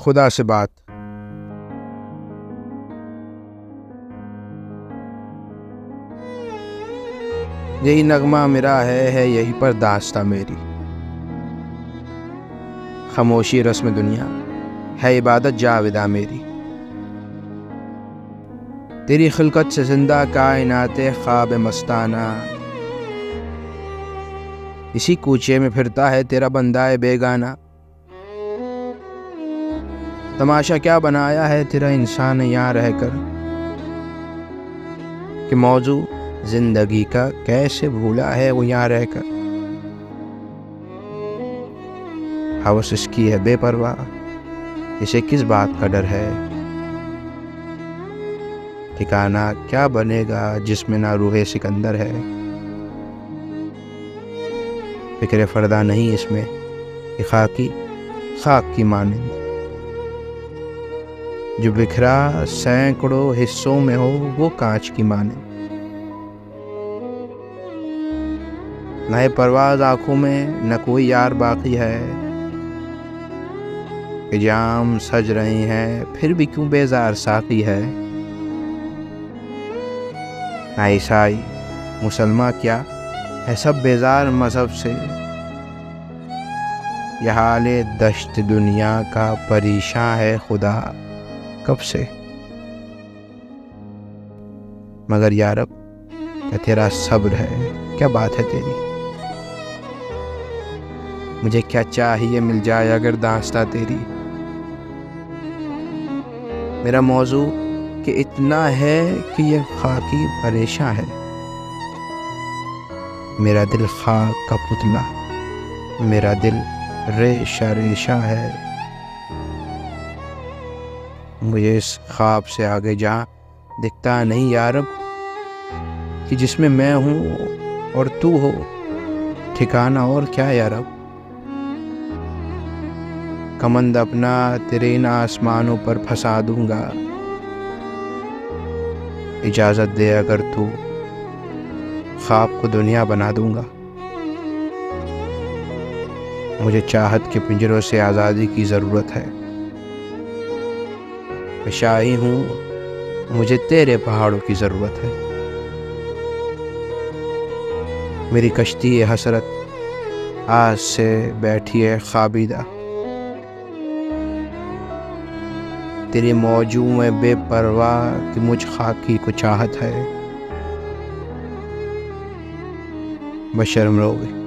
خدا سے بات۔ یہی نغمہ میرا ہے یہی پر داستاں میری، خاموشی رسم دنیا ہے عبادت جاوداں میری، تیری خلقت سے زندہ کائنات خواب مستانہ، اسی کوچے میں پھرتا ہے تیرا بندہ بیگانہ، تماشا کیا بنایا ہے تیرا انسان یہاں رہ کر، کہ موضوع زندگی کا کیسے بھولا ہے وہ یہاں رہ کر، ہوس اس کی ہے بے پرواہ، اسے کس بات کا ڈر ہے، ٹھکانہ کیا بنے گا جس میں نہ روح سکندر ہے، فکر فردہ نہیں اس میں کہ خاکی خاک کی مانند، جو بکھرا سینکڑوں حصوں میں ہو وہ کانچ کی مانند، نہ پرواز آنکھوں میں نہ کوئی یار باقی ہے، کہ جام سج رہی ہیں پھر بھی کیوں بیزار ساقی ہے، نہ عیسائی مسلمان کیا ہے سب بیزار مذہب سے، یہ حال دشت دنیا کا پریشاں ہے خدا کب سے، مگر یارب کیا تیرا صبر ہے، کیا بات ہے تیری، مجھے کیا چاہیے مل جائے اگر داستاں تیری، میرا موضوع کہ اتنا ہے کہ یہ خاکی پریشاں ہے، میرا دل خاک کا پتلا، میرا دل ریشہ ریشہ ہے، مجھے اس خواب سے آگے جہاں دکھتا نہیں یارب، کہ جس میں ہوں اور تو ہو ٹھکانہ اور کیا یارب، کمند اپنا تیرے ان آسمانوں پر پھنسا دوں گا، اجازت دے اگر تو خواب کو دنیا بنا دوں گا، مجھے چاہت کے پنجروں سے آزادی کی ضرورت ہے، میں شاہی ہوں مجھے تیرے پہاڑوں کی ضرورت ہے، میری کشتی حسرت آج سے بیٹھی ہے خوابیدہ، تیری موجوں میں بے پرواہ کہ مجھ خاکی کو چاہت ہے، بشرم رو گئی۔